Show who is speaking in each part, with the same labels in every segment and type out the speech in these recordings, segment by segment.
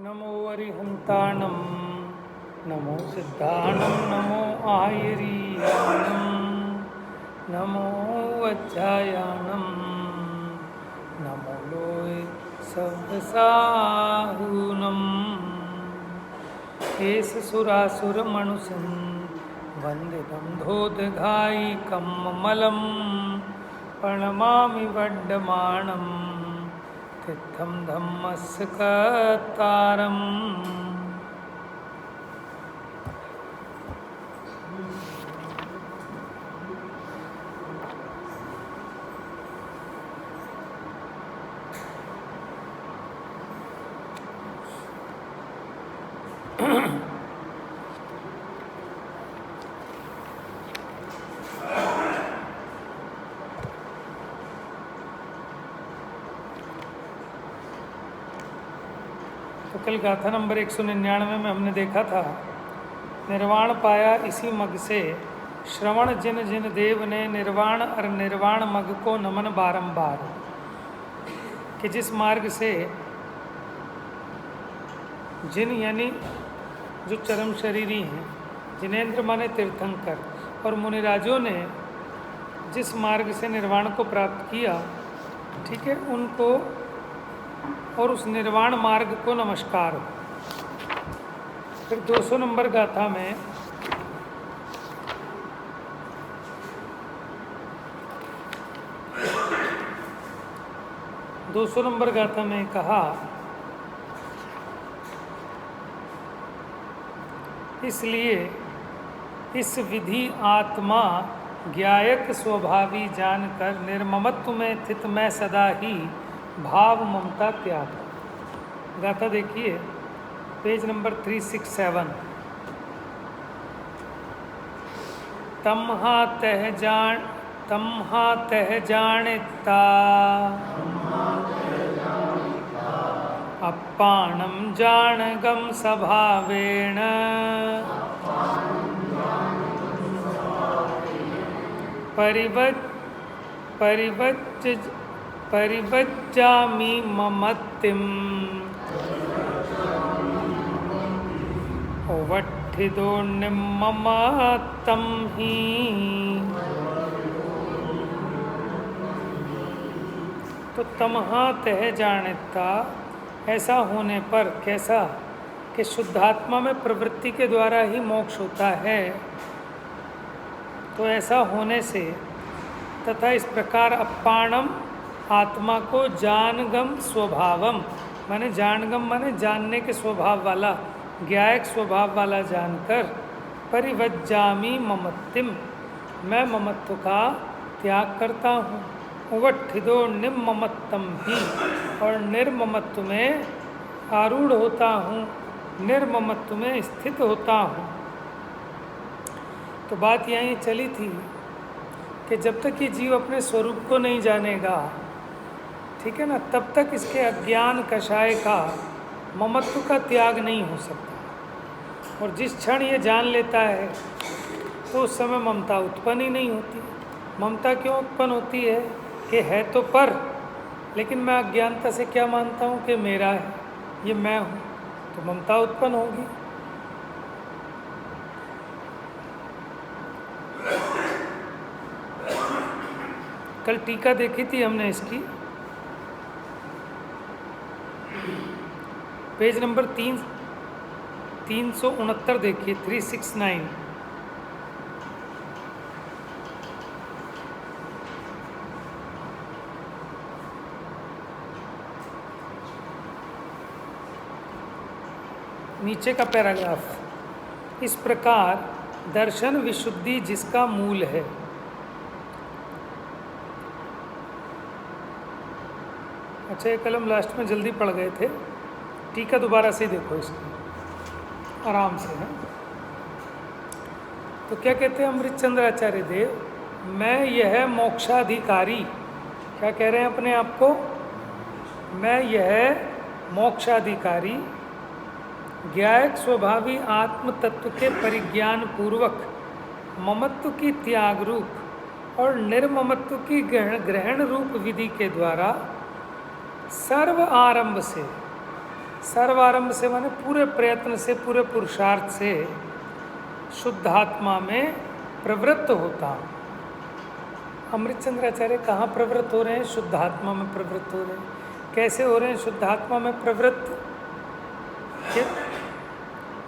Speaker 1: नमो अरिहंताणं नमो सिद्धाणं नमो आयरीयाणं नमो वज्रायाणं नमो लोय सव्यसाहूनं एष सुरासुरमणुषं वन्दितं धोदघायिकं ममलं प्रणमामि वड्डमाणं तिथं धम्मस्य कर्तारम्। तो कल गाथा नंबर 199 में हमने देखा था, निर्वाण पाया इसी मग से श्रवण जिन जिन देव ने निर्वाण और निर्वाण मग को नमन बारंबार, कि जिस मार्ग से जिन यानी जो चरम शरीरी हैं, जिनेन्द्र माने तीर्थंकर, और मुनिराजों ने जिस मार्ग से निर्वाण को प्राप्त किया, ठीक है, उनको और उस निर्वाण मार्ग को नमस्कार। फिर 200 नंबर गाथा में कहा, इसलिए इस विधि आत्मा ज्ञायक स्वभावी जानकर निर्ममत्व में स्थित मैं सदा ही भाव ममता त्याग। गाथा देखिए पेज नंबर 367। तमहा तह जानिता अपाणम जानगम स्वभावेन परिवज्जामि ममत्तिम वट्ठिदो निम्ममत्तं ही। तो तमहा तह जानिता, ऐसा होने पर कैसा कि शुद्धात्मा में प्रवृत्ति के द्वारा ही मोक्ष होता है, तो ऐसा होने से तथा इस प्रकार अपाणम आत्मा को जानगम स्वभावम माने जानगम माने जानने के स्वभाव वाला, ज्ञायक स्वभाव वाला जानकर परिवज्जामि ममत्तिम, मैं ममत्व का त्याग करता हूँ। उवट्ठिदो निम्ममत्तम ही, और निर्ममत्व में आरूढ़ होता हूँ, निर्ममत्व में स्थित होता हूँ। तो बात यहीं चली थी कि जब तक ये जीव अपने स्वरूप को नहीं जानेगा, ठीक है ना, तब तक इसके अज्ञान कषाय का ममत्व का त्याग नहीं हो सकता। और जिस क्षण ये जान लेता है तो उस समय ममता उत्पन्न ही नहीं होती। ममता क्यों उत्पन्न होती है कि है तो पर, लेकिन मैं अज्ञानता से क्या मानता हूँ कि मेरा है, ये मैं हूँ, तो ममता उत्पन्न होगी। कल टीका देखी थी हमने इसकी, पेज नंबर 369 देखिए, 369। नीचे का पैराग्राफ, इस प्रकार दर्शन विशुद्धि जिसका मूल है। अच्छा, ये कलम लास्ट में जल्दी पढ़ गए थे, टीका दोबारा से देखो इसको आराम से है। तो क्या कहते हैं अमृतचंद्र आचार्य देव, मैं यह मोक्षाधिकारी, क्या कह रहे हैं अपने आप को, मैं यह मोक्षाधिकारी ज्ञायक स्वभावी आत्म तत्व के परिज्ञान पूर्वक ममत्व की त्याग रूप और निर्ममत्व की ग्रहण रूप विधि के द्वारा सर्व आरंभ से सर्वारंभ से माने पूरे प्रयत्न से, पूरे पुरुषार्थ से शुद्धात्मा में प्रवृत्त होता हूँ। अमृतचंद्राचार्य कहाँ प्रवृत्त हो रहे हैं? शुद्धात्मा में प्रवृत्त हो रहे हैं। कैसे हो रहे हैं शुद्धात्मा में प्रवृत्त?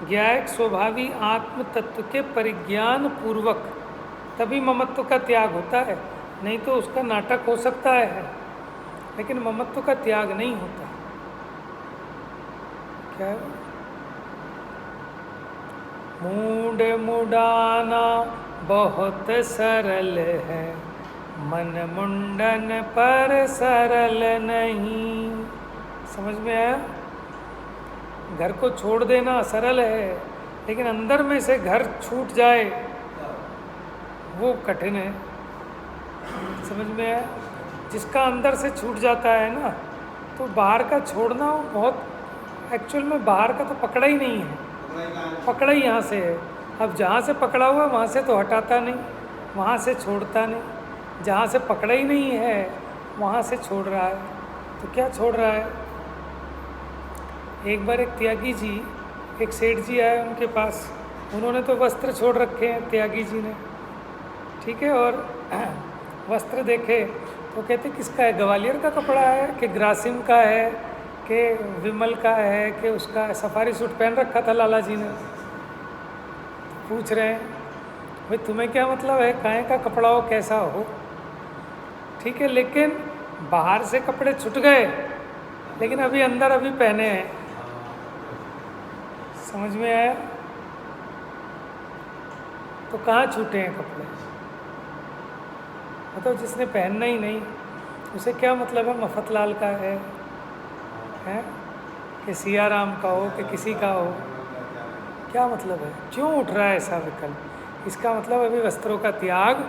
Speaker 1: ज्ञायक स्वभावी आत्म तत्व के परिज्ञान पूर्वक तभी ममत्व का त्याग होता है, नहीं तो उसका नाटक हो सकता है लेकिन ममत्व का त्याग नहीं होता। क्या है? मूड मुडाना बहुत सरल है, मन मुंडन पर सरल नहीं। समझ में आया? घर को छोड़ देना सरल है, लेकिन अंदर में से घर छूट जाए वो कठिन है। समझ में आया? जिसका अंदर से छूट जाता है ना, तो बाहर का छोड़ना वो बहुत, एक्चुअल में बाहर का तो पकड़ा ही नहीं है, पकड़ा ही यहाँ से है। अब जहाँ से पकड़ा हुआ वहाँ से तो हटाता नहीं, वहाँ से छोड़ता नहीं। जहाँ से पकड़ा ही नहीं है वहाँ से छोड़ रहा है। तो क्या छोड़ रहा है? एक बार एक त्यागी जी, एक सेठ जी आए उनके पास, उन्होंने तो वस्त्र छोड़ रखे हैं त्यागी जी ने, ठीक है, और वस्त्र देखे तो कहते किसका है? ग्वालियर का कपड़ा है कि ग्रासिम का है कि विमल का है कि उसका है? सफारी सूट पहन रखा था लाला जी ने। पूछ रहे हैं भाई तुम्हें क्या मतलब है काहे का कपड़ा हो, कैसा हो? ठीक है, लेकिन बाहर से कपड़े छूट गए लेकिन अभी अंदर अभी पहने हैं। समझ में आया? तो कहाँ छूटे हैं कपड़े? मतलब जिसने पहनना ही नहीं उसे क्या मतलब है मफतलाल का है कि सियाराम का हो कि किसी का हो? क्या मतलब है? क्यों उठ रहा है ऐसा विकल्प? इसका मतलब अभी वस्त्रों का त्याग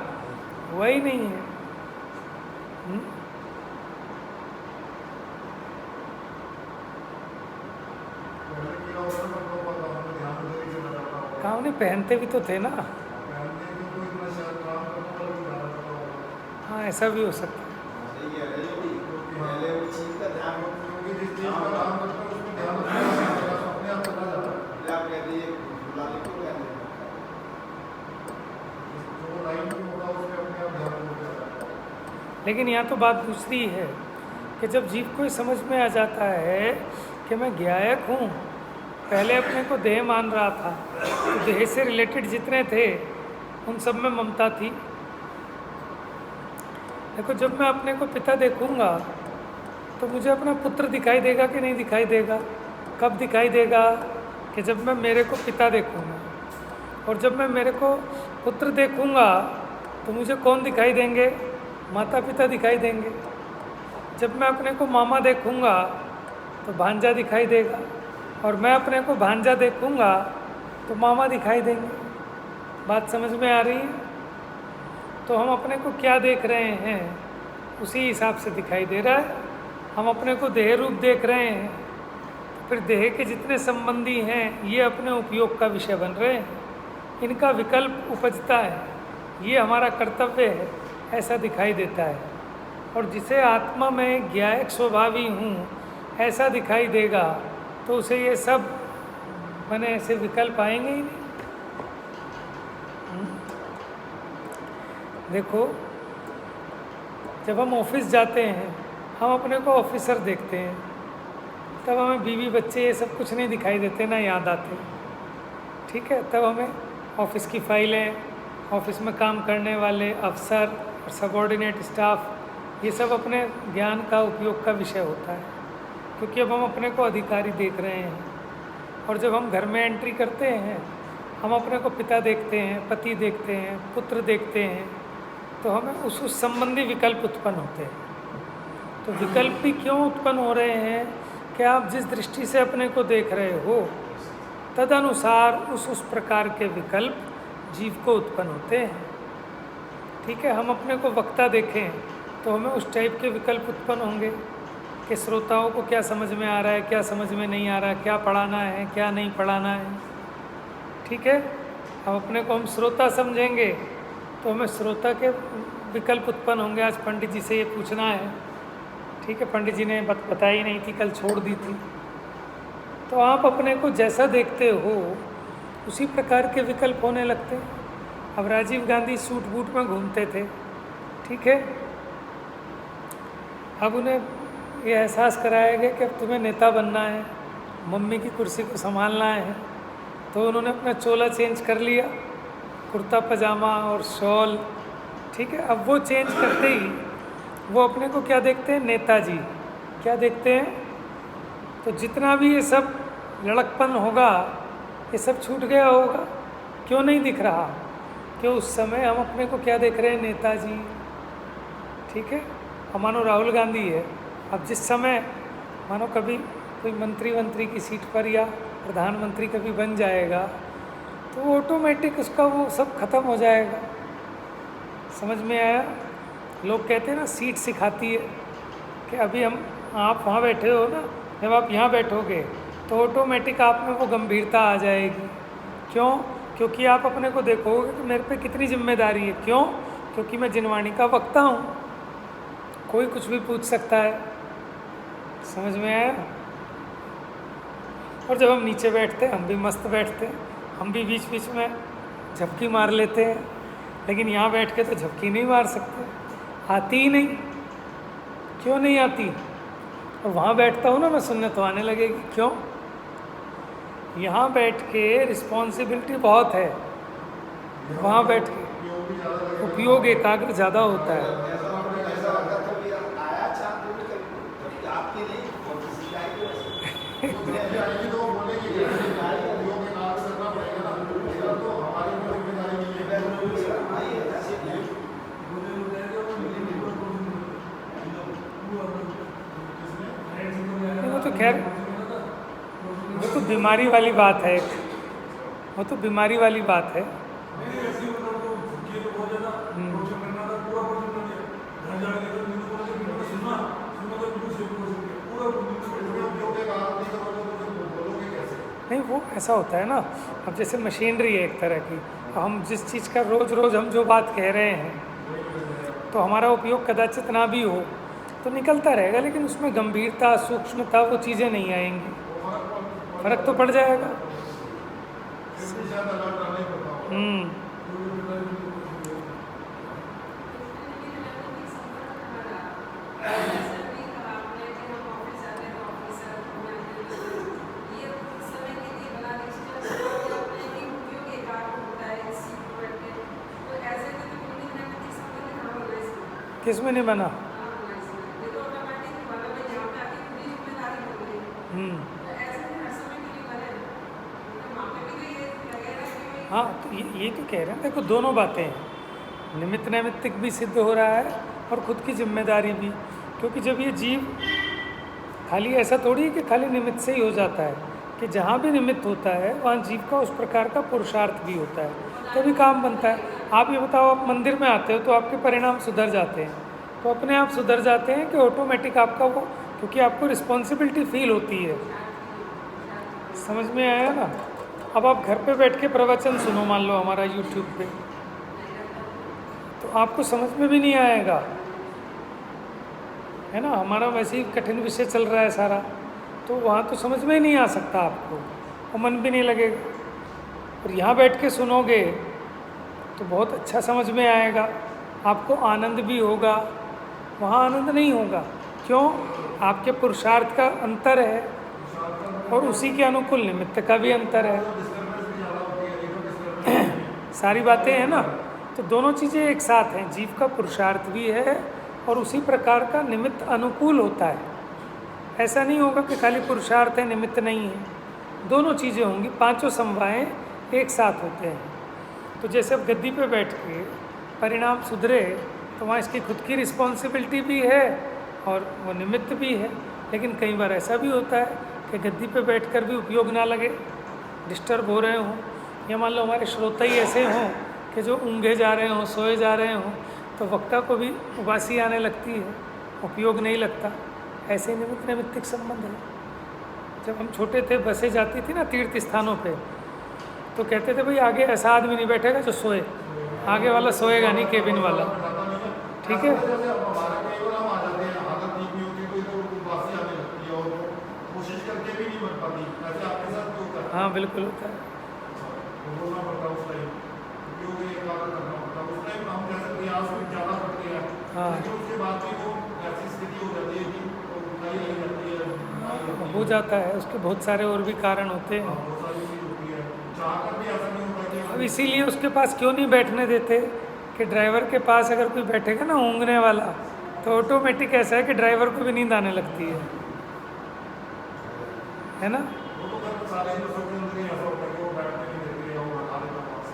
Speaker 1: हुआ ही नहीं है। काम नहीं पहनते भी तो थे ना। हाँ, ऐसा भी हो सकता है। लेकिन यहाँ तो बात दूसरी है कि जब जीव को समझ में आ जाता है कि मैं ज्ञायक हूँ, पहले अपने को देह मान रहा था, तो देह से रिलेटेड जितने थे उन सब में ममता थी। देखो, जब मैं अपने को पिता देखूंगा तो मुझे अपना पुत्र दिखाई देगा कि नहीं दिखाई देगा? कब दिखाई देगा? कि जब मैं मेरे को पिता देखूंगा। और जब मैं मेरे को पुत्र देखूंगा तो मुझे कौन दिखाई देंगे? माता पिता दिखाई देंगे। जब मैं अपने को मामा देखूंगा तो भांजा दिखाई देगा, और मैं अपने को भांजा देखूंगा तो मामा दिखाई देंगे। बात समझ में आ रही है? तो हम अपने को क्या देख रहे हैं उसी हिसाब से दिखाई दे रहा है। हम अपने को देह रूप देख रहे हैं, तो फिर देह के जितने संबंधी हैं ये अपने उपयोग का विषय बन रहे हैं, इनका विकल्प उपजता है, ये हमारा कर्तव्य है, ऐसा दिखाई देता है। और जिसे आत्मा में ज्ञायक स्वभावी हूँ ऐसा दिखाई देगा तो उसे ये सब बने ऐसे विकल्प आएंगे ही नहीं। देखो, जब हम ऑफिस जाते हैं हम अपने को ऑफिसर देखते हैं, तब हमें बीवी बच्चे ये सब कुछ नहीं दिखाई देते ना याद आते, ठीक है। तब हमें ऑफिस की फाइलें, ऑफिस में काम करने वाले अफसर और सबॉर्डिनेट स्टाफ, ये सब अपने ज्ञान का उपयोग का विषय होता है, क्योंकि अब हम अपने को अधिकारी देख रहे हैं। और जब हम घर में एंट्री करते हैं हम अपने को पिता देखते हैं, पति देखते हैं, पुत्र देखते हैं, तो हमें उस संबंधी विकल्प उत्पन्न होते हैं। तो विकल्प भी क्यों उत्पन्न हो रहे हैं कि आप जिस दृष्टि से अपने को देख रहे हो तदनुसार उस प्रकार के विकल्प जीव को उत्पन्न होते हैं, ठीक है। हम अपने को वक्ता देखें तो हमें उस टाइप के विकल्प उत्पन्न होंगे कि श्रोताओं को क्या समझ में आ रहा है, क्या समझ में नहीं आ रहा है, क्या पढ़ाना है, क्या नहीं पढ़ाना है, ठीक है। हम अपने को हम श्रोता समझेंगे तो हमें श्रोता के विकल्प उत्पन्न होंगे। आज पंडित जी से ये पूछना है, ठीक है, पंडित जी ने बताई नहीं थी, कल छोड़ दी थी, तो आप अपने को जैसा देखते हो उसी प्रकार के विकल्प होने लगते हैं। अब राजीव गांधी सूट बूट में घूमते थे, ठीक है, अब उन्हें ये एहसास कराया गया कि अब तुम्हें नेता बनना है, मम्मी की कुर्सी को संभालना है, तो उन्होंने अपना चोला चेंज कर लिया, कुर्ता पजामा और शॉल, ठीक है। अब वो चेंज करते ही वो अपने को क्या देखते हैं, नेताजी क्या देखते हैं। तो जितना भी ये सब लड़कपन होगा ये सब छूट गया होगा। क्यों नहीं दिख रहा? क्यों उस समय हम अपने को क्या देख रहे हैं, नेताजी, ठीक है। अब मानो राहुल गांधी है, अब जिस समय मानो कभी कोई मंत्री की सीट पर या प्रधानमंत्री कभी बन जाएगा तो ऑटोमेटिक उसका वो सब खत्म हो जाएगा। समझ में आया? लोग कहते हैं ना सीट सिखाती है कि अभी आप वहाँ बैठे हो ना, जब आप यहाँ बैठोगे तो ऑटोमेटिक आप में वो गंभीरता आ जाएगी। क्यों? क्योंकि आप अपने को देखोगे कि मेरे पे कितनी जिम्मेदारी है। क्यों? क्योंकि मैं जिनवाणी का वक्ता हूँ, कोई कुछ भी पूछ सकता है। समझ में आया? और जब हम नीचे बैठते हैं हम भी मस्त बैठते हैं, हम भी बीच बीच में झपकी मार लेते हैं, लेकिन यहाँ बैठ के तो झपकी नहीं मार सकते, आती ही नहीं। क्यों नहीं आती? और वहाँ बैठता हूँ ना मैं, सुनने तो आने लगेगी। क्यों? यहाँ बैठ के रिस्पॉन्सिबिलिटी बहुत है, वहाँ बैठ के उपयोग एकाग्र ज़्यादा होता है। वो तो खैर वो तो बीमारी वाली बात है, वो तो बीमारी वाली बात है। नहीं, वो ऐसा होता है ना, अब जैसे मशीनरी है एक तरह की, हम जिस चीज़ का रोज़ रोज़ हम जो बात कह रहे हैं तो हमारा उपयोग कदाचित ना भी हो तो निकलता रहेगा, लेकिन उसमें गंभीरता, सूक्ष्मता, वो चीज़ें नहीं आएंगी, फर्क तो पड़ जाएगा। किस में नहीं बना? हाँ, तो ये तो कह रहे हैं, देखो दोनों बातें हैं, निमित्त नैमित्तिक भी सिद्ध हो रहा है और खुद की जिम्मेदारी भी। क्योंकि जब ये जीव खाली ऐसा थोड़ी है कि खाली निमित्त से ही हो जाता है, कि जहाँ भी निमित्त होता है वहाँ जीव का उस प्रकार का पुरुषार्थ भी होता है, तभी काम बनता है। आप ये बताओ, आप मंदिर में आते हो तो आपके परिणाम सुधर जाते हैं, तो अपने आप सुधर जाते हैं कि ऑटोमेटिक आपका वो, क्योंकि आपको रिस्पॉन्सिबिलिटी फील होती है। समझ में आया ना? अब आप घर पे बैठ के प्रवचन सुनो, मान लो हमारा यूट्यूब पे, तो आपको समझ में भी नहीं आएगा, है ना। हमारा वैसे ही कठिन विषय चल रहा है सारा, तो वहाँ तो समझ में ही नहीं आ सकता आपको, और मन भी नहीं लगेगा। और यहाँ बैठ के सुनोगे तो बहुत अच्छा समझ में आएगा, आपको आनंद भी होगा। वहाँ आनंद नहीं होगा। क्यों? आपके पुरुषार्थ का अंतर है और उसी के अनुकूल निमित्त का भी अंतर है। सारी बातें हैं ना, तो दोनों चीज़ें एक साथ हैं, जीव का पुरुषार्थ भी है और उसी प्रकार का निमित्त अनुकूल होता है। ऐसा नहीं होगा कि खाली पुरुषार्थ है निमित्त नहीं है, दोनों चीज़ें होंगी, पांचों समवाएं एक साथ होते हैं। तो जैसे अब गद्दी पे बैठ के परिणाम सुधरे तो वहाँ इसकी खुद की रिस्पॉन्सिबिलिटी भी है और वो निमित्त भी है। लेकिन कई बार ऐसा भी होता है कि गद्दी पे बैठकर भी उपयोग ना लगे, डिस्टर्ब हो रहे हों, या मान लो हमारे श्रोता ही ऐसे हों कि जो ऊँघे जा रहे हों, सोए जा रहे हों, तो वक्ता को भी उबासी आने लगती है, उपयोग नहीं लगता। ऐसे निमित्त नैमित्तिक संबंध है। जब हम छोटे थे, बसें जाती थी ना तीर्थ स्थानों पे, तो कहते थे भाई आगे ऐसा आदमी नहीं बैठेगा जो सोए, आगे वाला सोएगा नहीं, केबिन वाला, ठीक है। हाँ बिल्कुल होता है।
Speaker 2: बोलना पड़ता है उस टाइम, क्योंकि ये कार्य करना पड़ता है उस टाइम। हम जैसे प्रयास भी ज़्यादा करते हैं,
Speaker 1: हाँ
Speaker 2: लेकिन उसके बाद भी वो ऐसी स्थिति हो जाती है कि उठाई नहीं जाती है,
Speaker 1: हो जाता है, उसके बहुत सारे और भी कारण होते हैं।
Speaker 2: बहुत सारी चीज़ होती है, चाह कर भी ऐसा नहीं होता कि
Speaker 1: अब इसीलिए उसके पास क्यों नहीं बैठने देते कि ड्राइवर के पास अगर कोई बैठेगा ना ऊँघने वाला, तो ऑटोमेटिक ऐसा है कि ड्राइवर को भी नींद आने लगती है ना।
Speaker 2: वो तो कर सारे हिंदुस्तान के अंदर ही ऐसा होता है कि वो बैठने नहीं देते या वो हटा देता है वहाँ से।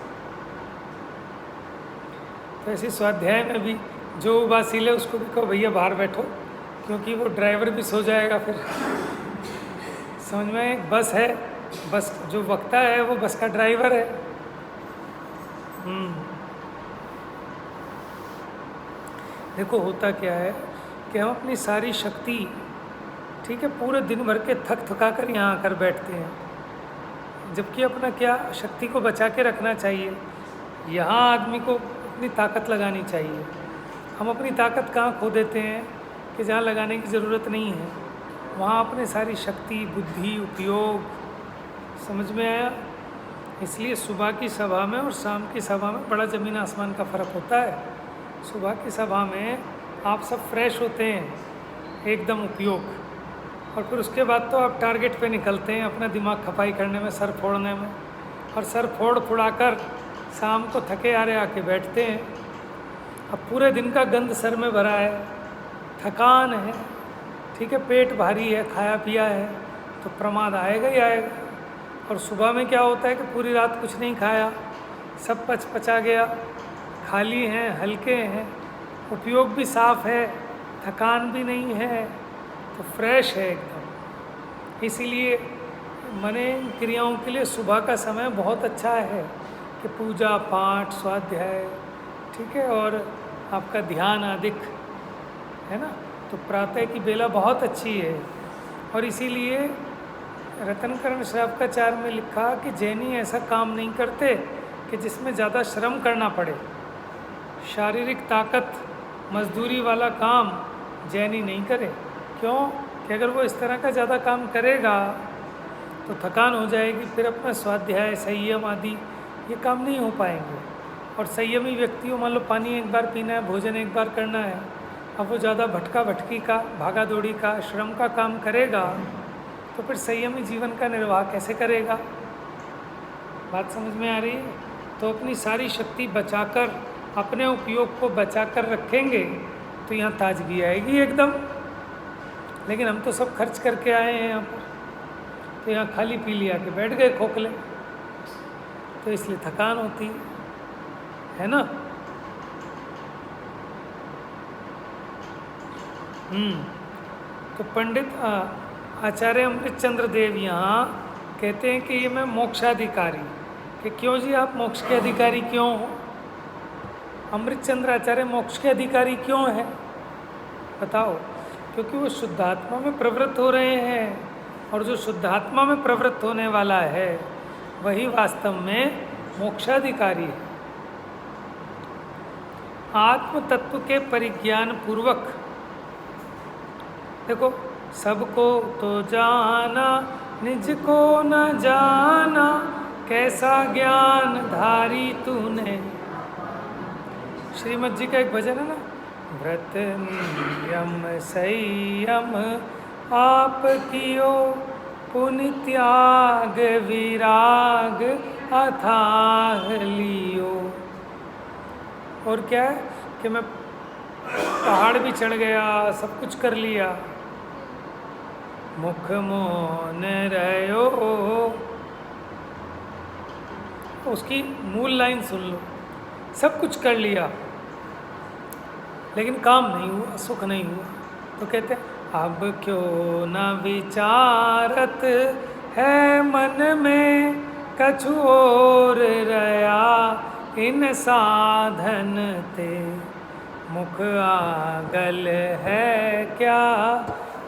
Speaker 1: तो ऐसे स्वाध्याय में भी जो उबासील है उसको भी कहो भैया बाहर बैठो, क्योंकि वो ड्राइवर भी सो जाएगा फिर। समझ में, एक बस है, बस जो वक्ता है वो बस का ड्राइवर है। देखो होता क्या है कि हम अपनी सारी शक्ति, ठीक है, पूरे दिन भर के थक थका कर यहाँ आकर बैठते हैं, जबकि अपना क्या शक्ति को बचा के रखना चाहिए। यहाँ आदमी को अपनी ताकत लगानी चाहिए। हम अपनी ताकत कहाँ खो देते हैं कि जहाँ लगाने की ज़रूरत नहीं है, वहाँ अपने सारी शक्ति बुद्धि उपयोग। समझ में आया। इसलिए सुबह की सभा में और शाम की सभा में बड़ा ज़मीन आसमान का फ़र्क होता है। सुबह की सभा में आप सब फ्रेश होते हैं एकदम उपयोग, और फिर उसके बाद तो आप टारगेट पे निकलते हैं अपना दिमाग खपाई करने में, सर फोड़ने में, और सर फोड़ शाम को थके हारे आके बैठते हैं। अब पूरे दिन का गंद सर में भरा है, थकान है, ठीक है, पेट भारी है, खाया पिया है, तो प्रमाद आएगा ही आएगा। और सुबह में क्या होता है कि पूरी रात कुछ नहीं खाया, सब पचा गया, खाली हैं, हल्के हैं, उपयोग भी साफ है, थकान भी नहीं है, तो फ्रेश है एकदम। इसीलिए मने क्रियाओं के लिए सुबह का समय बहुत अच्छा है कि पूजा पाठ स्वाध्याय, ठीक है, और आपका ध्यान आदि है ना। तो प्रातः की बेला बहुत अच्छी है। और इसीलिए रत्नकरण श्रावकाचार्य में लिखा कि जैनी ऐसा काम नहीं करते कि जिसमें ज़्यादा श्रम करना पड़े। शारीरिक ताकत मजदूरी वाला काम जैनी नहीं करे। क्यों कि अगर वो इस तरह का ज़्यादा काम करेगा तो थकान हो जाएगी, फिर अपना स्वाध्याय संयम आदि ये काम नहीं हो पाएंगे। और संयमी व्यक्ति को मान लो पानी एक बार पीना है, भोजन एक बार करना है, अब वो ज़्यादा भटका भटकी का, भागा दौड़ी का, श्रम का काम करेगा तो फिर संयमी जीवन का निर्वाह कैसे करेगा। बात समझ में आ रही है। तो अपनी सारी शक्ति बचाकर, अपने उपयोग को बचाकर रखेंगे तो यहाँ ताजगी आएगी एकदम। लेकिन हम तो सब खर्च करके आए हैं यहाँ पर, तो यहाँ खाली पी लिया के बैठ गए खोखले, तो इसलिए थकान होती है ना। तो पंडित आचार्य अमृतचंद्र देव यहाँ कहते हैं कि ये मैं मोक्षाधिकारी, कि क्यों जी आप मोक्ष के अधिकारी क्यों हो। अमृतचंद्र आचार्य मोक्ष के अधिकारी क्यों है बताओ। क्योंकि वो शुद्धात्मा में प्रवृत्त हो रहे हैं, और जो शुद्धात्मा में प्रवृत्त होने वाला है वही वास्तव में मोक्षाधिकारी है। आत्म तत्व के परिज्ञान पूर्वक, देखो, सबको तो जाना निज को न जाना, कैसा ज्ञान धारी तूने। श्रीमद जी का एक भजन है ना, व्रत नियम संयम आप कियो, पुण्य त्याग विराग अथाह लियो। और क्या है कि मैं पहाड़ भी चढ़ गया, सब कुछ कर लिया, मुख मौन रहो। उसकी मूल लाइन सुन लो, सब कुछ कर लिया लेकिन काम नहीं हुआ, सुख नहीं हुआ, तो कहते अब क्यों न विचारत है मन में, कछु और रया इन साधन ते, मुख आगल है क्या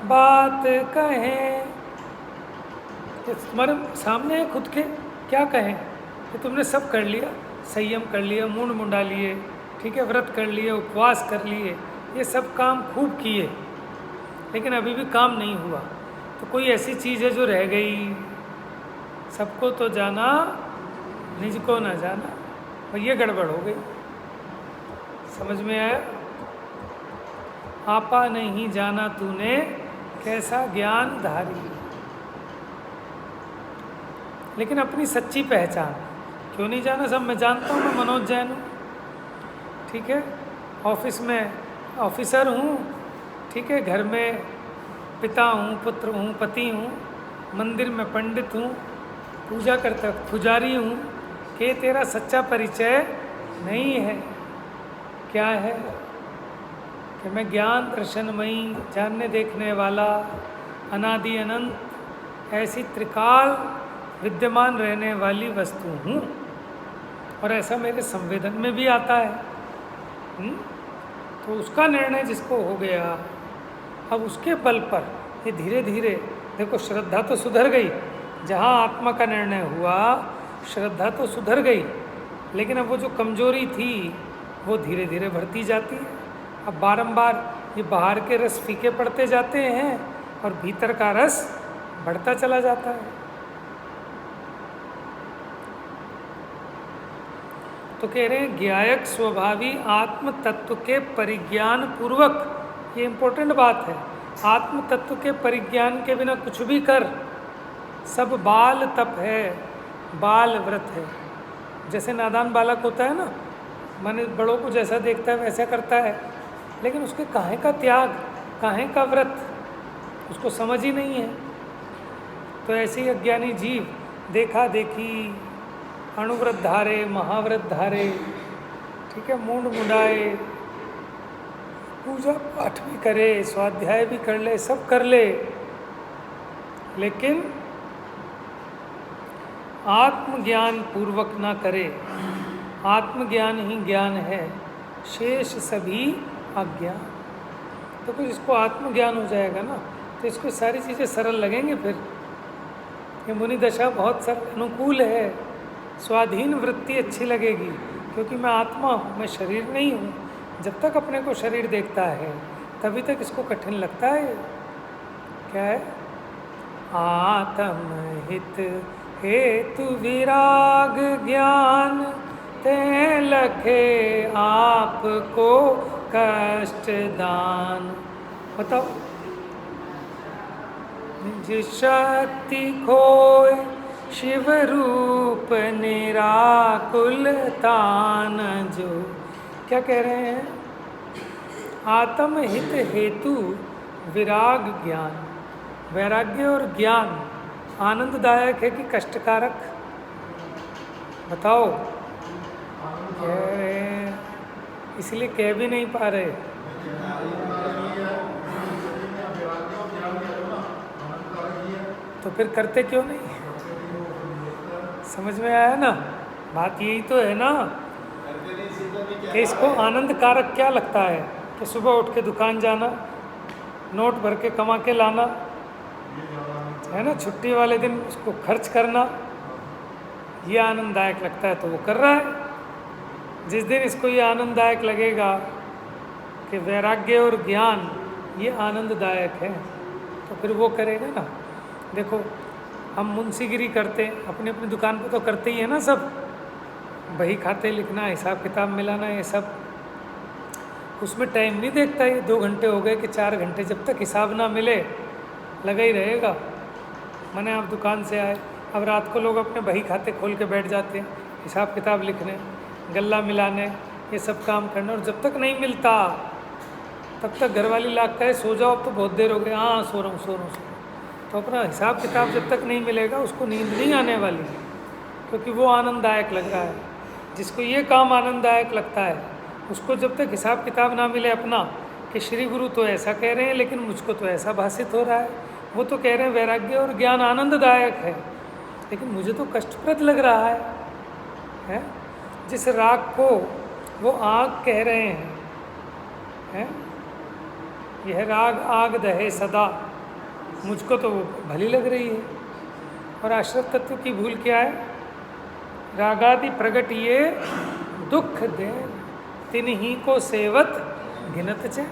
Speaker 1: बात कहें। तुम्हारे सामने है खुद के, क्या कहें कि तुमने सब कर लिया, संयम कर लिया, मूंड मुंडा लिए, ठीक है, व्रत कर लिए, उपवास कर लिए, ये सब काम खूब किए, लेकिन अभी भी काम नहीं हुआ। तो कोई ऐसी चीज़ है जो रह गई, सबको तो जाना निज को न जाना, और ये गड़बड़ हो गई। समझ में आया? आपा नहीं जाना तूने कैसा ज्ञान धारी। लेकिन अपनी सच्ची पहचान क्यों नहीं जाना? सब मैं जानता हूँ, मैं मनोज जैन हूँ, ठीक है, ऑफिस में ऑफिसर हूँ, ठीक है, घर में पिता हूँ, पुत्र हूँ, पति हूँ, मंदिर में पंडित हूँ, पूजा करता पुजारी हूँ, कि तेरा सच्चा परिचय नहीं है। क्या है? कि मैं ज्ञान दर्शनमयी, जानने देखने वाला, अनादि अनंत ऐसी त्रिकाल विद्यमान रहने वाली वस्तु हूँ, और ऐसा मेरे संवेदन में भी आता है। तो उसका निर्णय जिसको हो गया, अब उसके बल पर ये धीरे धीरे, देखो श्रद्धा तो सुधर गई, जहाँ आत्मा का निर्णय हुआ श्रद्धा तो सुधर गई, लेकिन अब वो जो कमजोरी थी वो धीरे धीरे बढ़ती जाती है। अब बारंबार ये बाहर के रस फीके पड़ते जाते हैं और भीतर का रस बढ़ता चला जाता है। तो कह रहे हैं ज्ञायक स्वभावी आत्म तत्व के परिज्ञान पूर्वक, ये इम्पोर्टेंट बात है, आत्म तत्व के परिज्ञान के बिना कुछ भी कर, सब बाल तप है, बाल व्रत है। जैसे नादान बालक होता है ना, माने बड़ों को जैसा देखता है वैसा करता है, लेकिन उसके काहे का त्याग, काहे का व्रत उसको समझ ही नहीं है। तो ऐसे ही अज्ञानी जीव देखा देखी, अणुव्रत धारे, महाव्रत धारे, ठीक है, मूंड मुंडाए, पूजा पाठ भी करे, स्वाध्याय भी कर ले, सब कर ले, लेकिन आत्मज्ञान पूर्वक ना करे। आत्मज्ञान ही ज्ञान है, शेष सभी अज्ञान। तो फिर इसको आत्मज्ञान हो जाएगा ना, तो इसको सारी चीज़ें सरल लगेंगे। फिर ये मुनि दशा बहुत सरल अनुकूल है, स्वाधीन वृत्ति अच्छी लगेगी, क्योंकि मैं आत्मा हूँ, मैं शरीर नहीं हूँ। जब तक अपने को शरीर देखता है तभी तक इसको कठिन लगता है। क्या है? आत्म हित हेतु विराग ज्ञान ते लखे आपको कष्ट दान। बताओ, निज शक्ति खोए शिव रूप निराकुल तान जो। क्या कह रहे हैं? आत्म हित हेतु विराग ज्ञान, वैराग्य और ज्ञान आनंददायक है कि कष्टकारक? बताओ। कह रहे हैं, इसलिए कह भी नहीं पा रहे। तो फिर करते क्यों नहीं? समझ में आया ना? बात यही तो है ना, कि इसको आनंद कारक क्या लगता है कि सुबह उठ के दुकान जाना, नोट भर के कमा के लाना, है ना, छुट्टी वाले दिन उसको खर्च करना, ये आनंददायक लगता है तो वो कर रहा है। जिस दिन इसको ये आनंददायक लगेगा कि वैराग्य और ज्ञान ये आनंददायक है, तो फिर वो करेगा ना। देखो, हम मुंशीगिरी करते, अपनी अपनी दुकान पे तो करते ही है ना सब, बही खाते लिखना, हिसाब किताब मिलाना, ये सब। उसमें टाइम नहीं देखता, ये 2 घंटे हो गए कि 4 घंटे, जब तक हिसाब ना मिले लगा ही रहेगा। मैंने आप दुकान से आए, अब रात को लोग अपने बही खाते खोल के बैठ जाते हैं, हिसाब किताब लिखने, गल्ला मिलाने, ये सब काम करना, और जब तक नहीं मिलता तब तक घरवाली लागता है सो जाओ, अब तो बहुत देर हो गई, हाँ सो रहा हूँ। तो अपना हिसाब किताब जब तक नहीं मिलेगा उसको नींद नहीं आने वाली, क्योंकि वो आनंददायक लग रहा है। जिसको ये काम आनंददायक लगता है उसको जब तक हिसाब किताब ना मिले अपना, कि श्री गुरु तो ऐसा कह रहे हैं लेकिन मुझको तो ऐसा भाषित हो रहा है, वो तो कह रहे हैं वैराग्य और ज्ञान आनंददायक है, लेकिन मुझे तो कष्टप्रद लग रहा है? जिस राग को वो आग कह रहे हैं, यह राग आग दहे सदा, मुझको तो वो भली लग रही है। और आश्रत तत्व की भूल क्या है? रागादि प्रगट ये दुख दे, तिन्हीं को सेवत घिनत चैन।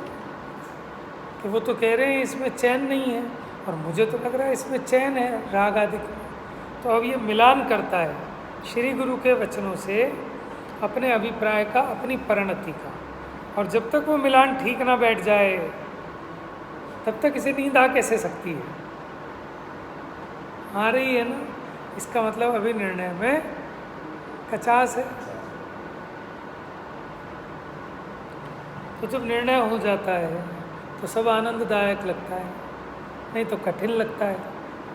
Speaker 1: कि वो तो कह रहे हैं इसमें चैन नहीं है, और मुझे तो लग रहा है इसमें चैन है राग आदि। तो अब ये मिलान करता है श्री गुरु के वचनों से अपने अभिप्राय का, अपनी परिणति का। और जब तक वो मिलान ठीक ना बैठ जाए तब तक इसे नींद आ कैसे सकती है? आ रही है ना? इसका मतलब अभी निर्णय में कचास है। तो जब निर्णय हो जाता है तो सब आनंददायक लगता है, नहीं तो कठिन लगता है।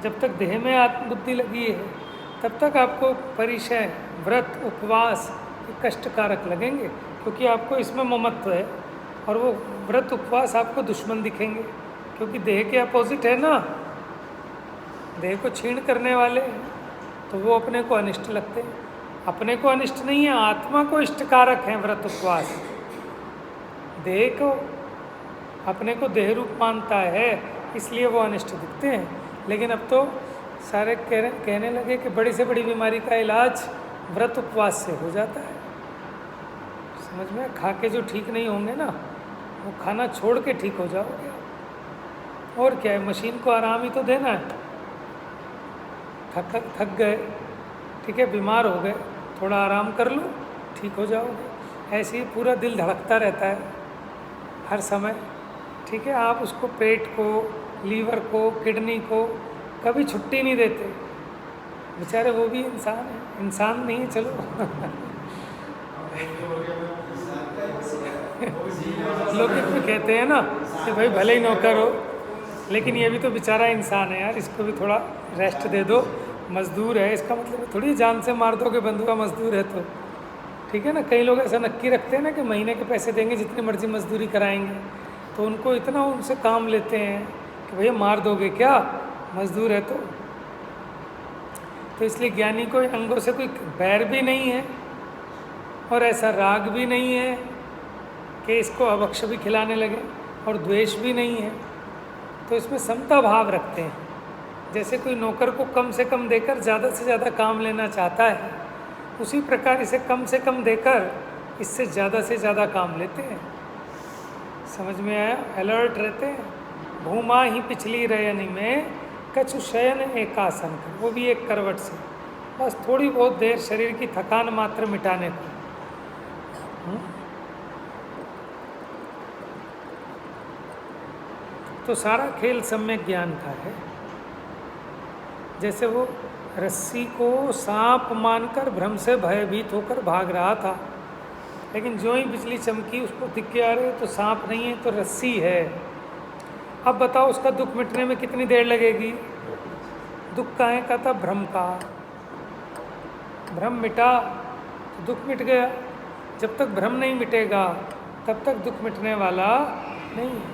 Speaker 1: जब तक देह में आत्मबुद्धि लगी है तब तक आपको परिचय, व्रत, उपवास ये कष्टकारक लगेंगे, क्योंकि आपको इसमें ममत्व है। और वो व्रत उपवास आपको दुश्मन दिखेंगे, क्योंकि देह के अपोजिट है ना, देह को छीण करने वाले हैं, तो वो अपने को अनिष्ट लगते हैं। अपने को अनिष्ट नहीं है, आत्मा को इष्टकारक हैं व्रत उपवास। देह को, अपने को देह रूप मानता है, इसलिए वो अनिष्ट दिखते हैं। लेकिन अब तो सारे कहने लगे कि बड़ी से बड़ी बीमारी का इलाज व्रत उपवास से हो जाता है। समझ में? खा के जो ठीक नहीं होंगे ना, वो खाना छोड़ के ठीक हो जाओगे। और क्या है, मशीन को आराम ही तो देना है। थक गए, ठीक है, बीमार हो गए, थोड़ा आराम कर लो, ठीक हो जाओगे। ऐसे ही पूरा दिल धड़कता रहता है हर समय, ठीक है। आप उसको, पेट को, लीवर को, किडनी को कभी छुट्टी नहीं देते। बेचारे वो भी इंसान है, इंसान नहीं है, चलो लोग इसमें कहते हैं ना कि भाई भले ही नौकर हो, लेकिन ये भी तो बेचारा इंसान है यार, इसको भी थोड़ा रेस्ट दे दो। मजदूर है, इसका मतलब थोड़ी जान से मार दो कि बंधु का मजदूर है तो, ठीक है ना। कई लोग ऐसा नक्की रखते हैं ना कि महीने के पैसे देंगे, जितनी मर्जी मजदूरी कराएंगे, तो उनको इतना उनसे काम लेते हैं कि भैया मार दोगे क्या, मजदूर है तो इसलिए ज्ञानी को अंगों से कोई बैर भी नहीं है और ऐसा राग भी नहीं है कि इसको अभक्ष भी खिलाने लगे, और द्वेष भी नहीं है। तो इसमें समता भाव रखते हैं। जैसे कोई नौकर को कम से कम देकर ज़्यादा से ज़्यादा काम लेना चाहता है, उसी प्रकार इसे कम से कम देकर इससे ज़्यादा से ज़्यादा काम लेते हैं। समझ में आया? अलर्ट रहते हैं। भूमा ही पिछली रयनी में कछु शयन एक आसन कर, वो भी एक करवट से, बस थोड़ी बहुत देर शरीर की थकान मात्र मिटाने को। तो सारा खेल सम्यक ज्ञान का है। जैसे वो रस्सी को सांप मानकर भ्रम से भयभीत होकर भाग रहा था, लेकिन जो ही बिजली चमकी उसको दिख के आ रहे तो सांप नहीं है तो रस्सी है। अब बताओ उसका दुख मिटने में कितनी देर लगेगी? दुख काहे का था? भ्रम का। भ्रम मिटा तो दुख मिट गया। जब तक भ्रम नहीं मिटेगा तब तक दुख मिटने वाला नहीं है।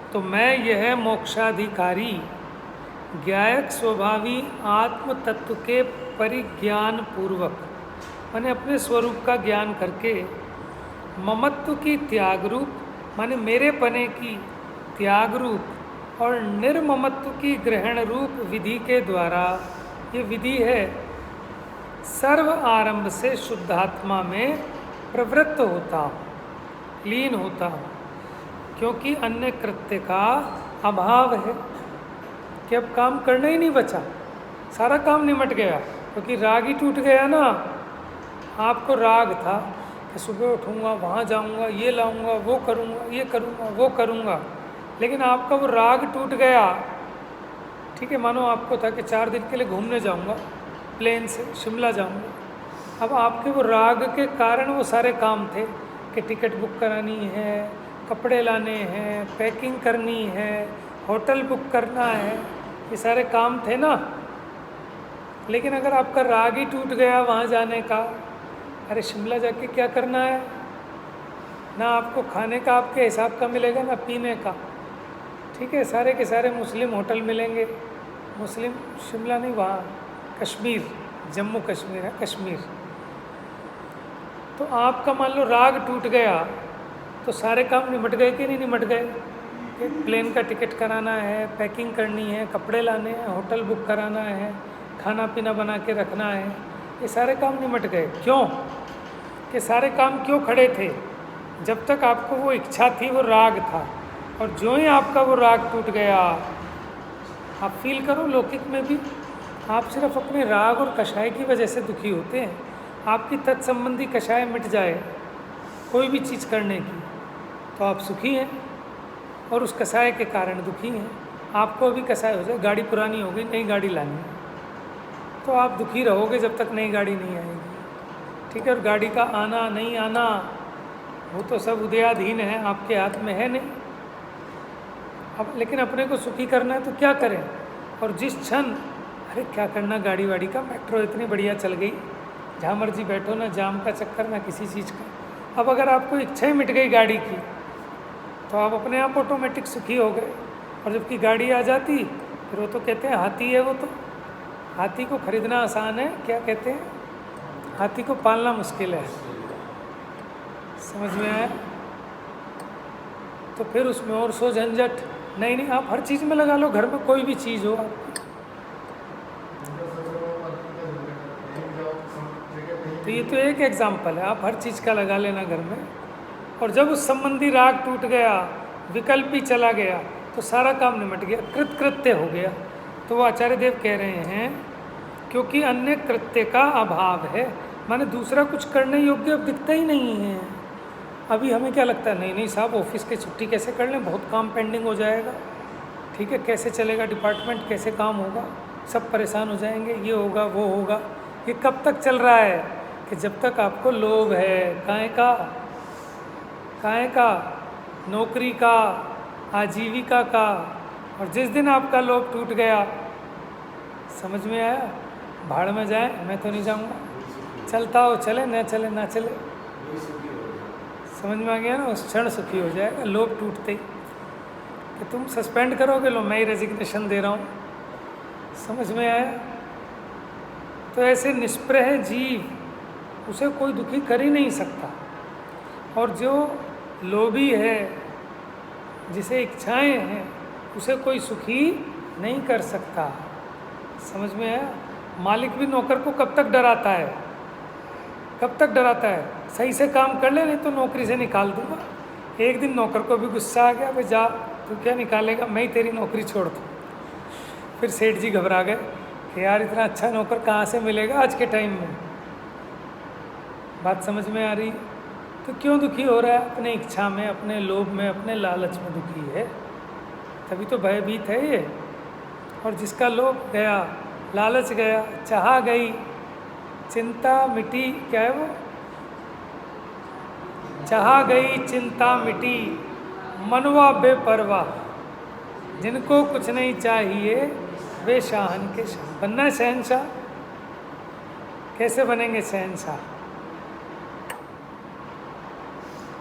Speaker 1: तो मैं यह मोक्षाधिकारी ज्ञायक स्वभावी आत्म तत्व के परिज्ञान पूर्वक, माने अपने स्वरूप का ज्ञान करके, ममत्व की त्याग रूप, माने मेरे पने की त्याग रूप, और निर्ममत्व की ग्रहण रूप विधि के द्वारा, ये विधि है, सर्व आरंभ से शुद्धात्मा में प्रवृत्त होता हूँ, लीन होता हूँ। क्योंकि अन्य कृत्य का अभाव है कि अब काम करना ही नहीं बचा, सारा काम निमट गया, क्योंकि राग ही टूट गया ना। आपको राग था कि सुबह उठूँगा, वहाँ जाऊँगा, ये लाऊँगा, वो करूँगा, ये करूँगा, वो करूँगा, लेकिन आपका वो राग टूट गया। ठीक है, मानो आपको था कि 4 दिन के लिए घूमने जाऊँगा, प्लेन से शिमला जाऊँगा। अब आपके वो राग के कारण वो सारे काम थे कि टिकट बुक करानी है, कपड़े लाने हैं, पैकिंग करनी है, होटल बुक करना है, ये सारे काम थे ना। लेकिन अगर आपका राग ही टूट गया वहाँ जाने का, अरे शिमला जाके क्या करना है? ना आपको खाने का आपके हिसाब का मिलेगा, ना पीने का। ठीक है, सारे के सारे मुस्लिम होटल मिलेंगे। मुस्लिम शिमला नहीं, वहाँ कश्मीर, जम्मू कश्मीर है, कश्मीर। तो आपका मान लो राग टूट गया तो सारे काम निमट गए कि नहीं निमट गए? कि प्लेन का टिकट कराना है, पैकिंग करनी है, कपड़े लाने हैं, होटल बुक कराना है, खाना पीना बना के रखना है, ये सारे काम निमट गए। क्यों? कि सारे काम क्यों खड़े थे? जब तक आपको वो इच्छा थी, वो राग था, और जो ही आपका वो राग टूट गया, आप फील करो लौकिक में भी आप सिर्फ अपने राग और कषाय की वजह से दुखी होते हैं। आपकी तत्संबंधी कषाय मिट जाए कोई भी चीज़ करने की तो आप सुखी हैं, और उस कषाय के कारण दुखी हैं। आपको अभी कषाय हो जाए, गाड़ी पुरानी हो गई, नई गाड़ी लानी है, तो आप दुखी रहोगे जब तक नई गाड़ी नहीं आएगी। ठीक है, और गाड़ी का आना नहीं आना वो तो सब उदयाधीन है, आपके हाथ में है नहीं। अब लेकिन अपने को सुखी करना है तो क्या करें। और जिस क्षण अरे क्या करना गाड़ी वाड़ी का, मेट्रो इतनी बढ़िया चल गई, जहाँ मर्जी बैठो, ना जाम का चक्कर ना किसी चीज़ का। अब अगर आपको इच्छा ही मिट गई गाड़ी की तो आप अपने आप ऑटोमेटिक सुखी हो गए। और जबकि गाड़ी आ जाती फिर वो तो कहते हैं हाथी है, वो तो हाथी को खरीदना आसान है, क्या कहते हैं, हाथी को पालना मुश्किल है। समझ में आया? तो फिर उसमें और सो झंझट नहीं, आप हर चीज़ में लगा लो, घर में कोई भी चीज़ हो आपकी। तो ये तो एक एग्जाम्पल है, आप हर चीज़ का लगा लेना घर में। और जब उस संबंधी राग टूट गया, विकल्प ही चला गया, तो सारा काम निमट गया, कृत्य हो गया। तो वो आचार्य देव कह रहे हैं क्योंकि अन्य कृत्य का अभाव है, माने दूसरा कुछ करने योग्य अब दिखता ही नहीं है। अभी हमें क्या लगता है, नहीं साहब ऑफिस की छुट्टी कैसे कर लें, बहुत काम पेंडिंग हो जाएगा, ठीक है, कैसे चलेगा डिपार्टमेंट, कैसे काम होगा, सब परेशान हो जाएंगे, ये होगा वो होगा। ये कब तक चल रहा है कि जब तक आपको लोभ है, काहे का, नौकरी का, आजीविका का। और जिस दिन आपका लोभ टूट गया, समझ में आया, भाड़ में जाए, मैं तो नहीं जाऊंगा, चलता हो चले, न चले ना चले, समझ में आ गया ना, उस क्षण सुखी हो जाएगा लोभ टूटते ही। कि तुम सस्पेंड करोगे, लो मैं ही रेजिग्नेशन दे रहा हूँ, समझ में आया। तो ऐसे निष्प्रह जीव उसे कोई दुखी कर ही नहीं सकता। और जो लोभी है, जिसे इच्छाएं हैं, उसे कोई सुखी नहीं कर सकता। समझ में आया। मालिक भी नौकर को कब तक डराता है, कब तक डराता है, सही से काम कर ले, नहीं तो नौकरी से निकाल दूंगा। एक दिन नौकर को भी गुस्सा आ गया, भाई जा, तू क्या निकालेगा, मैं ही तेरी नौकरी छोड़ दूँ। फिर सेठ जी घबरा गए कि यार इतना अच्छा नौकर कहाँ से मिलेगा आज के टाइम में। बात समझ में आ रही। तो क्यों दुखी हो रहा है, अपने इच्छा में, अपने लोभ में, अपने लालच में दुखी है, तभी तो भयभीत है ये। और जिसका लोभ गया, लालच गया, चाह गई, चिंता मिटी, क्या है वो, चाह गई चिंता मिटी, मनवा बेपरवाह। जिनको कुछ नहीं चाहिए वे शाहन के शाह। बनना है शहनशाह, कैसे बनेंगे शहनशाह।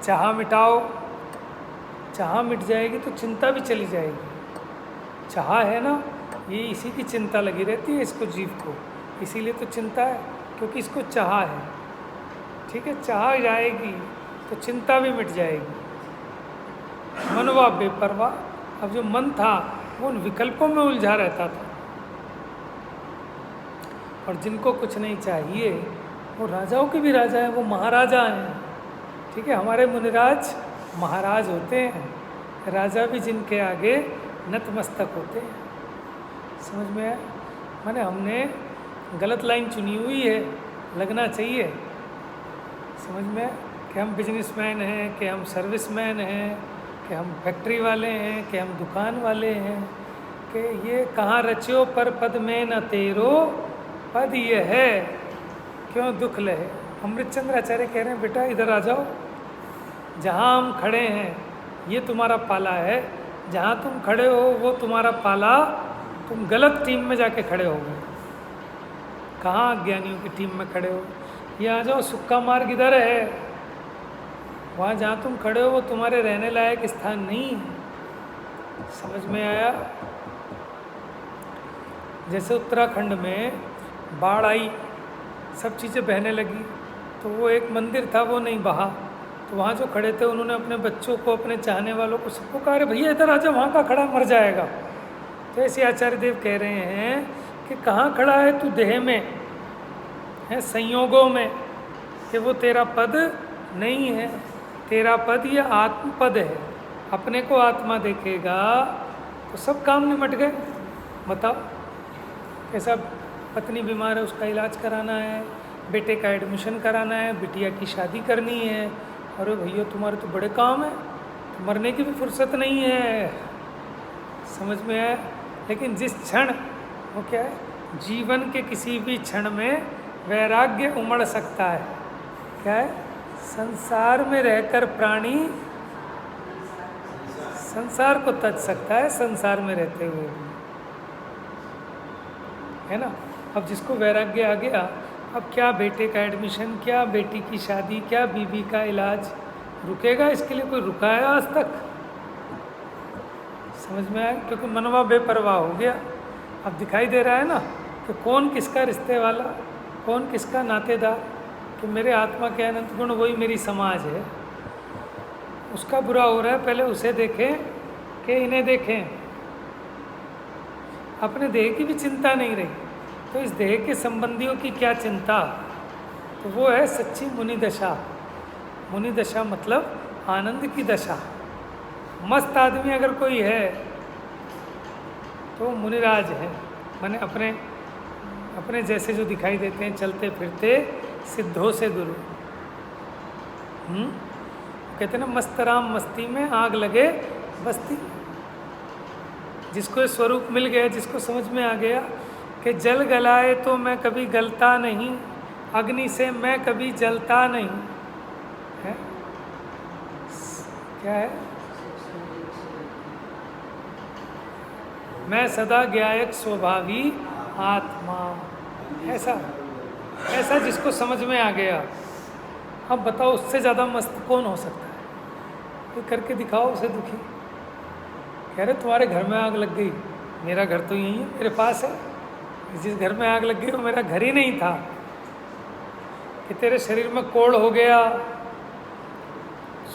Speaker 1: चाह मिटाओ, चाह मिट जाएगी तो चिंता भी चली जाएगी। चाह है ना, ये इसी की चिंता लगी रहती है इसको, जीव को, इसीलिए तो चिंता है, क्योंकि इसको चाह है। ठीक है, चाह जाएगी तो चिंता भी मिट जाएगी। मनवा बेपरवाह। अब जो मन था वो उन विकल्पों में उलझा रहता था। और जिनको कुछ नहीं चाहिए वो राजाओं के भी राजा हैं, वो महाराजा हैं। ठीक है, हमारे मुनिराज महाराज होते हैं, राजा भी जिनके आगे नतमस्तक होते हैं। समझ में आया। माने हमने गलत लाइन चुनी हुई है, लगना चाहिए। समझ में आया कि हम बिजनेसमैन हैं, कि हम सर्विसमैन हैं, कि हम फैक्ट्री वाले हैं, कि हम दुकान वाले हैं, कि ये कहाँ रचियो पर पद में न तेरो पद ये है, क्यों दुख लहे। अमृतचंद्र आचार्य कह रहे हैं बेटा इधर आ जाओ, जहाँ हम खड़े हैं ये तुम्हारा पाला है, जहाँ तुम खड़े हो वो तुम्हारा पाला, तुम गलत टीम में जाके खड़े हो गए। कहाँ अज्ञानियों की टीम में खड़े हो। ये आ जाओ, सुक्का मार्ग इधर है, वहाँ जहाँ तुम खड़े हो वो तुम्हारे रहने लायक स्थान नहीं है। समझ में आया। जैसे उत्तराखंड में बाढ़ आई, सब चीज़ें बहने लगी, तो वो एक मंदिर था वो नहीं बहा, तो वहाँ जो खड़े थे उन्होंने अपने बच्चों को, अपने चाहने वालों को, सबको कहा अरे भैया इधर आ जाओ, वहाँ का खड़ा मर जाएगा। तो ऐसे आचार्य देव कह रहे हैं कि कहाँ खड़ा है तू, देह में है, संयोगों में, कि वो तेरा पद नहीं है। तेरा पद ये आत्मपद है। अपने को आत्मा देखेगा तो सब काम निमट गए। बताओ कैसा, पत्नी बीमार है उसका इलाज कराना है, बेटे का एडमिशन कराना है, बिटिया की शादी करनी है। अरे भैया तुम्हारे तो बड़े काम है, तो मरने की भी फुर्सत नहीं है। समझ में आया? लेकिन जिस क्षण वो क्या है, जीवन के किसी भी क्षण में वैराग्य उमड़ सकता है। क्या है? संसार में रहकर प्राणी संसार को तज सकता है, संसार में रहते हुए भी, है ना। अब जिसको वैराग्य आ गया, अब क्या बेटे का एडमिशन, क्या बेटी की शादी, क्या बीवी का इलाज रुकेगा? इसके लिए कोई रुका है आज तक? समझ में आया? क्योंकि मनवा बेपरवाह हो गया। अब दिखाई दे रहा है ना कि कौन किसका रिश्ते वाला, कौन किसका नातेदार। कि मेरे आत्मा के अनंत गुण वही मेरी समाज है, उसका बुरा हो रहा है, पहले उसे देखें कि इन्हें देखें। अपने देह की भी चिंता नहीं रही, तो इस देह के संबंधियों की क्या चिंता? तो वो है सच्ची मुनि दशा। मुनि दशा मतलब आनंद की दशा। मस्त आदमी अगर कोई है तो मुनिराज है, माने अपने अपने जैसे जो दिखाई देते हैं, चलते फिरते सिद्धों से गुरु। कहते ना, मस्तराम मस्ती में आग लगे बस्ती। जिसको ये स्वरूप मिल गया, जिसको समझ में आ गया कि जल गलाए तो मैं कभी गलता नहीं, अग्नि से मैं कभी जलता नहीं है। क्या है? मैं सदा ज्ञायक स्वभावी आत्मा। ऐसा जिसको समझ में आ गया। अब बताओ उससे ज़्यादा मस्त कौन हो सकता है? कोई करके दिखाओ उसे दुखी। कह रहे तुम्हारे घर में आग लग गई, मेरा घर तो यहीं है, मेरे पास है। जिस घर में आग लग गई वो मेरा घर ही नहीं था। कि तेरे शरीर में कोढ़ हो गया।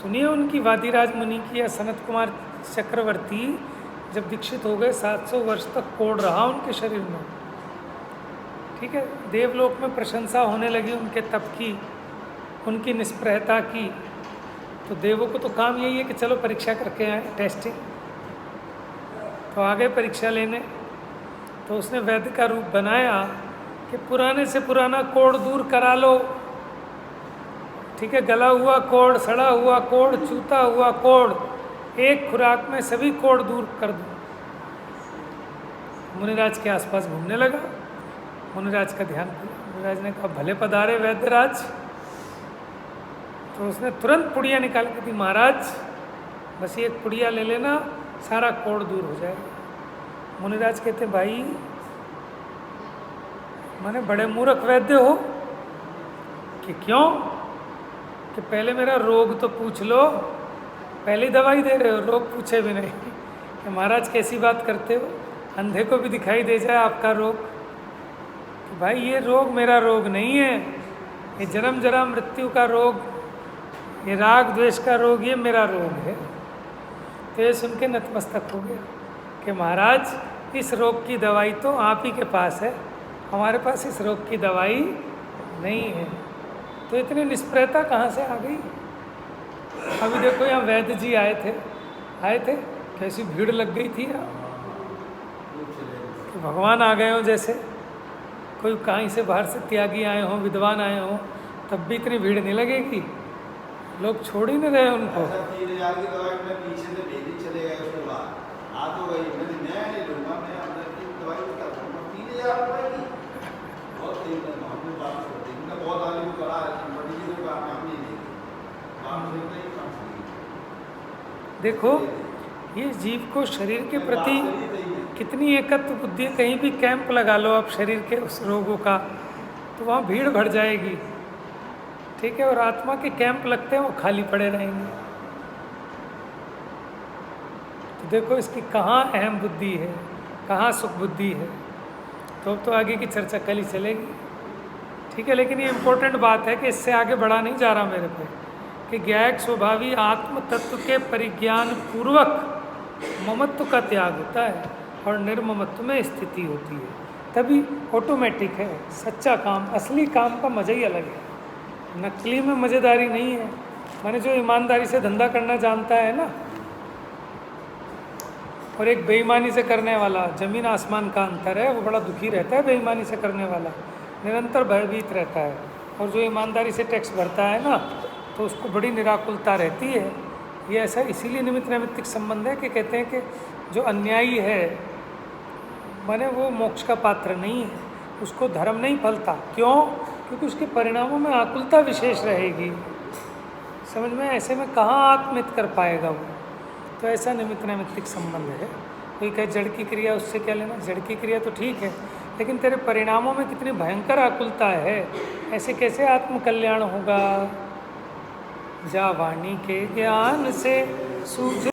Speaker 1: सुनिए उनकी वादिराज मुनि की, या सनत कुमार चक्रवर्ती जब दीक्षित हो गए, 700 वर्ष तक कोढ़ रहा उनके शरीर में। ठीक है, देवलोक में प्रशंसा होने लगी उनके तप की, उनकी निष्प्रहता की। तो देवों को तो काम यही है कि चलो परीक्षा करके आए, टेस्टिंग। तो आ गए परीक्षा लेने। तो उसने वैद्य का रूप बनाया कि पुराने से पुराना कोढ़ दूर करा लो। ठीक है, गला हुआ कोढ़, सड़ा हुआ कोढ़, चूता हुआ कोढ़, एक खुराक में सभी कोढ़ दूर कर दो। मुनिराज के आसपास घूमने लगा। मुनिराज का ध्यान किया। मुनिराज ने कहा, भले पधारे वैद्यराज। तो उसने तुरंत पुड़िया निकाल के दी, महाराज बस ये एक पुड़िया ले लेना, सारा कोढ़ दूर हो जाएगा। मुनिराज कहते, भाई माने बड़े मूर्ख वैद्य हो कि क्यों? कि पहले मेरा रोग तो पूछ लो, पहले दवाई दे रहे हो, रोग पूछे भी नहीं। कि महाराज कैसी बात करते हो, अंधे को भी दिखाई दे जाए आपका रोग। कि भाई ये रोग मेरा रोग नहीं है, ये जन्म जरा मृत्यु का रोग, ये राग द्वेष का रोग, ये मेरा रोग है। तो ये सुन के नतमस्तक हो गया कि महाराज इस रोग की दवाई तो आप ही के पास है, हमारे पास इस रोग की दवाई नहीं है। तो इतनी निष्प्रहता कहाँ से आ गई? अभी देखो यहाँ वैद्य जी आए थे, कैसी भीड़ लग गई थी यार, कि भगवान आ गए हों जैसे। कोई कहीं से बाहर से त्यागी आए हों, विद्वान आए हों, तब भी इतनी भीड़ नहीं लगेगी। लोग छोड़ ही नहीं रहे उनको। देखो ये जीव को शरीर के प्रति कितनी एकत्व बुद्धि। कहीं भी कैंप लगा लो आप शरीर के उस रोगों का, तो वहाँ भीड़ भर जाएगी। ठीक है, और आत्मा के कैंप लगते हैं वो खाली पड़े रहेंगे। तो देखो इसकी कहाँ अहम बुद्धि है, कहाँ सुख बुद्धि है। तो आगे की चर्चा कल ही चलेगी। ठीक है, लेकिन ये इम्पोर्टेंट बात है कि इससे आगे बढ़ा नहीं जा रहा मेरे पे, कि ज्ञायक स्वभावी आत्म तत्व के परिज्ञान पूर्वक ममत्व का त्याग होता है और निर्ममत्व में स्थिति होती है। तभी ऑटोमेटिक है सच्चा काम। असली काम का मज़ा ही अलग है, नकली में मज़ेदारी नहीं है। माने जो ईमानदारी से धंधा करना जानता है ना, और एक बेईमानी से करने वाला, जमीन आसमान का अंतर है। वो बड़ा दुखी रहता है बेईमानी से करने वाला, निरंतर भयभीत रहता है। और जो ईमानदारी से टैक्स भरता है ना, तो उसको बड़ी निराकुलता रहती है। ये ऐसा इसीलिए निमित्त नैमित्तिक संबंध है कि कहते हैं कि जो अन्यायी है माने वो मोक्ष का पात्र नहीं है, उसको धर्म नहीं फलता। क्यों? क्योंकि उसके परिणामों में आकुलता विशेष रहेगी। समझ में? ऐसे में कहाँ आत्मित कर पाएगा वो। तो ऐसा निमित्त नैमित्तिक संबंध है। कोई कहे जड़ की क्रिया, उससे क्या लेना? जड़ की क्रिया तो ठीक है, लेकिन तेरे परिणामों में कितनी भयंकर आकुलता है, ऐसे कैसे आत्मकल्याण होगा? जा वाणी के ज्ञान से सूझ